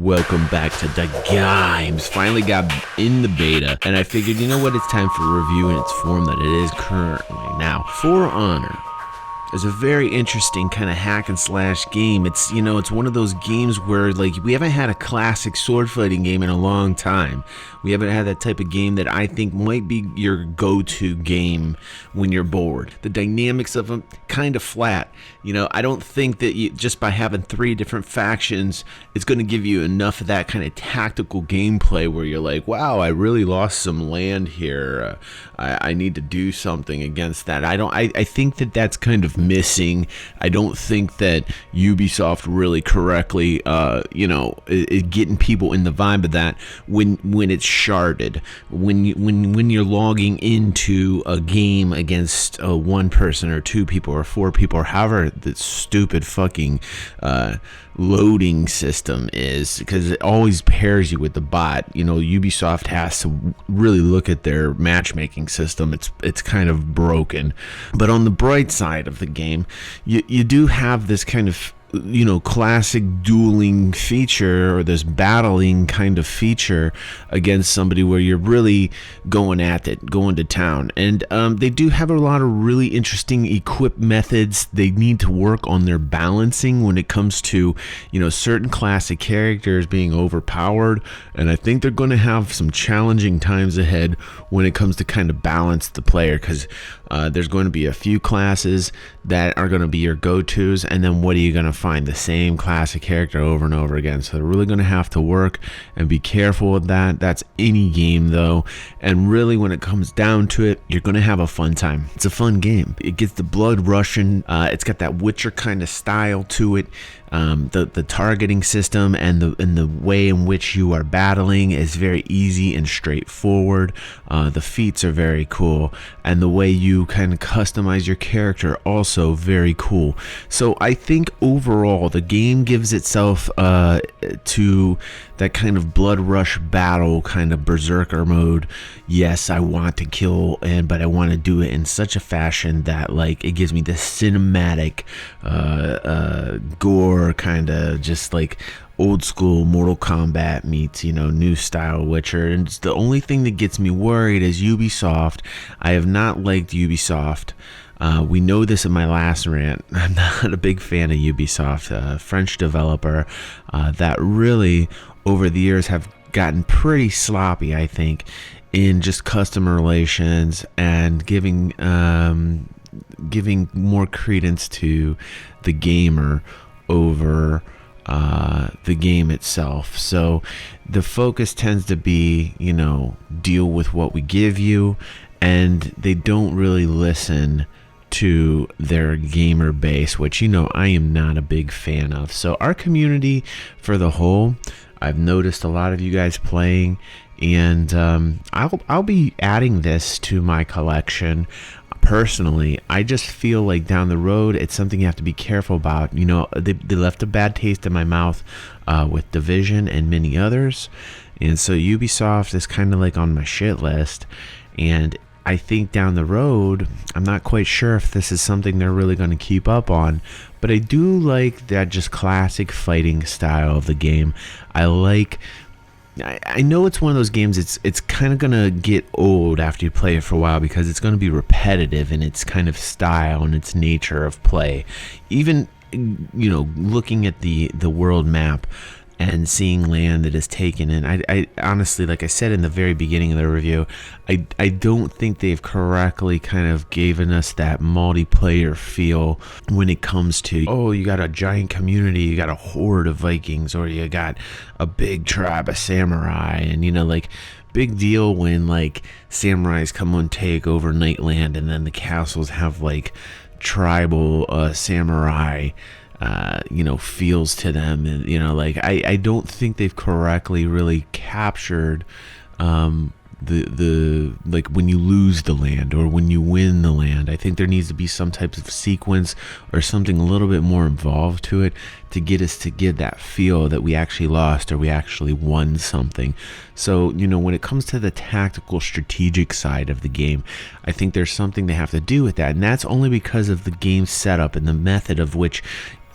Welcome back to the games. Finally got in the beta, and I figured, you know what, it's time for a review in its form that it is currently. Now, For Honor is a very interesting kind of hack and slash game. It's, you know, it's one of those games where, like, we haven't had a classic sword fighting game in a long time. We haven't had that type of game that I think might be your go-to game when you're bored. The dynamics of them kind of flat. You know, I don't think that you, just by having 3 different factions, it's going to give you enough of that kind of tactical gameplay where you're like, wow, I really lost some land here. I need to do something against that. I think that that's kind of missing. I don't think that Ubisoft really correctly, getting people in the vibe of that when it's sharded. When you're logging into a game against 1 person or 2 people or 4 people or however the stupid fucking loading system is, because it always pairs you with the bot. You know, Ubisoft has to really look at their matchmaking system. It's kind of broken. But on the bright side of the game, you do have this kind of, you know, classic dueling feature, or this battling kind of feature against somebody where you're really going at it, going to town. And they do have a lot of really interesting equip methods. They need to work on their balancing when it comes to, you know, certain classic characters being overpowered, and I think they're going to have some challenging times ahead when it comes to kind of balance the player, because there's going to be a few classes that are going to be your go-tos, and then what are you going to find? The same classic character over and over again. So they're really going to have to work and be careful with that. That's any game though, and really when it comes down to it, you're going to have a fun time. It's a fun game. It gets the blood rushing. It's got that Witcher kind of style to it. The targeting system and the way in which you are battling is very easy and straightforward. The feats are very cool, and the way you kind of customize your character also very cool. So I think overall the game gives itself to that kind of blood rush battle kind of berserker mode. Yes, I want to kill, but I want to do it in such a fashion that, like, it gives me this cinematic gore kind of, just like old school Mortal Kombat meets, you know, new style Witcher. And it's the only thing that gets me worried is Ubisoft. I have not liked Ubisoft. We know this in my last rant. I'm not a big fan of Ubisoft, a French developer that really over the years have gotten pretty sloppy, I think, in just customer relations and giving more credence to the gamer over the game itself. So the focus tends to be, you know, deal with what we give you, and they don't really listen to their gamer base, which, you know, I am not a big fan of. So our community for the whole, I've noticed a lot of you guys playing, and I'll be adding this to my collection. Personally, I just feel like down the road it's something you have to be careful about. You know, they left a bad taste in my mouth with Division and many others, and so Ubisoft is kind of like on my shit list. And I think down the road, I'm not quite sure if this is something they're really going to keep up on, but I do like that just classic fighting style of the game. I know it's one of those games, it's kind of going to get old after you play it for a while, because it's going to be repetitive in its kind of style and its nature of play. Even, you know, looking at the world map and seeing land that is taken, and I honestly, like I said in the very beginning of the review, I don't think they've correctly kind of given us that multiplayer feel when it comes to, oh, you got a giant community, you got a horde of Vikings, or you got a big tribe of samurai, and, you know, like, big deal when, like, samurais come and take over Nightland, and then the castles have, like, tribal samurai feels to them. And, you know, like, I don't think they've correctly really captured the like when you lose the land or when you win the land. I think there needs to be some type of sequence or something a little bit more involved to it to get us to get that feel that we actually lost or we actually won something. So, you know, when it comes to the tactical strategic side of the game, I think there's something they have to do with that, and that's only because of the game setup and the method of which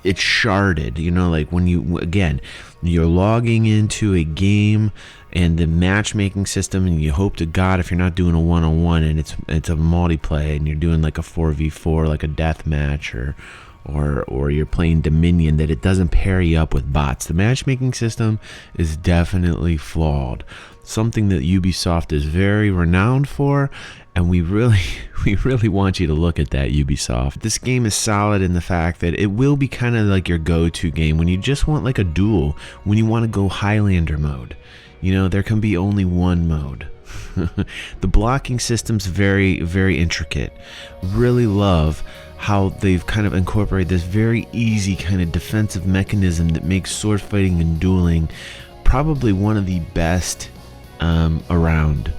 it's sharded, you know, like when you're logging into a game and the matchmaking system, and you hope to God if you're not doing a one-on-one and it's a multiplayer and you're doing like a 4v4, like a death match, or you're playing Dominion, that it doesn't pair you up with bots. The matchmaking system is definitely flawed. Something that Ubisoft is very renowned for, and we really want you to look at that, Ubisoft. This game is solid in the fact that it will be kind of like your go-to game when you just want like a duel, when you want to go Highlander mode. You know, there can be only one mode. The blocking system's very, very intricate. Really love how they've kind of incorporated this very easy kind of defensive mechanism that makes sword fighting and dueling probably one of the best around.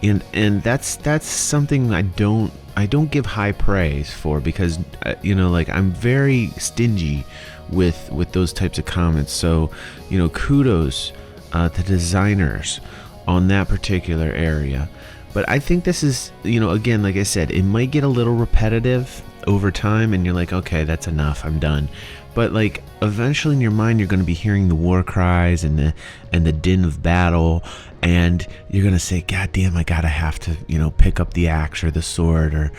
And that's something I don't give high praise for, because you know, like, I'm very stingy with those types of comments. So, you know, kudos to designers on that particular area. But I think this is, you know, again, like I said, it might get a little repetitive over time, and you're like, okay, that's enough, I'm done. But like, eventually in your mind, you're going to be hearing the war cries and the din of battle, and you're going to say, God damn, I gotta have to, you know, pick up the axe or the sword or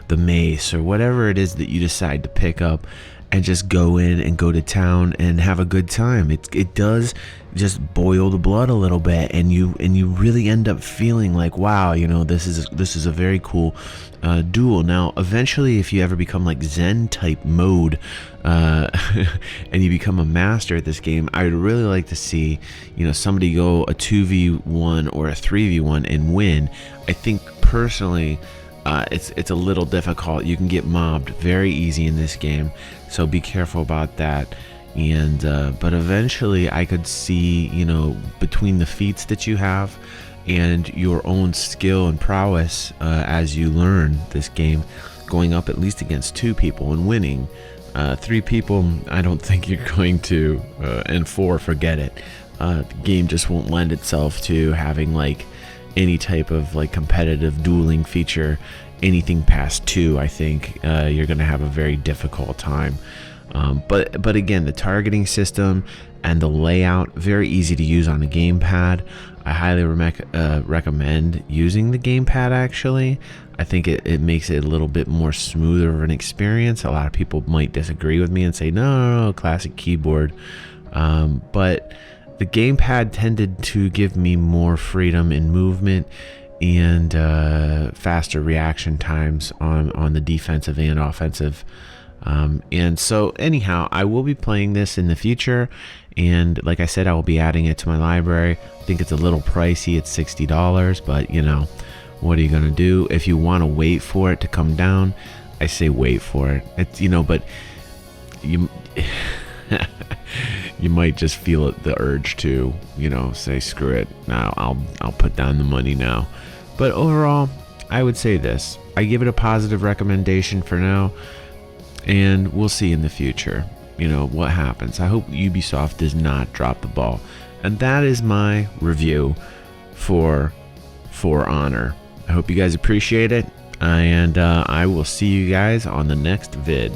the mace or whatever it is that you decide to pick up, and just go in and go to town and have a good time. It does just boil the blood a little bit, and you really end up feeling like, wow, you know, this is a very cool duel. Now, eventually, if you ever become like Zen type mode, and you become a master at this game, I would really like to see, you know, somebody go a 2v1 or a 3v1 and win. I think personally, it's a little difficult. You can get mobbed very easy in this game, so be careful about that. And but eventually I could see, you know, between the feats that you have and your own skill and prowess as you learn this game, going up at least against 2 people and winning. 3 people, I don't think you're going to, and 4, forget it. The game just won't lend itself to having like any type of like competitive dueling feature. Anything past 2, I think you're going to have a very difficult time. But again, the targeting system and the layout, very easy to use on the gamepad. I highly recommend using the gamepad, actually. I think it makes it a little bit more smoother of an experience. A lot of people might disagree with me and say, no, classic keyboard. But the gamepad tended to give me more freedom in movement and faster reaction times on the defensive and offensive. And so anyhow, I will be playing this in the future, and like I said, I will be adding it to my library. I think it's a little pricey, it's $60, but you know, what are you gonna do? If you want to wait for it to come down, I say wait for it. It's, you know, but you you might just feel the urge to, you know, say screw it, now I'll put down the money now. But overall, I would say this, I give it a positive recommendation for now, and we'll see in the future, you know, what happens. I hope Ubisoft does not drop the ball. And that is my review for Honor. I hope you guys appreciate it, and I will see you guys on the next vid.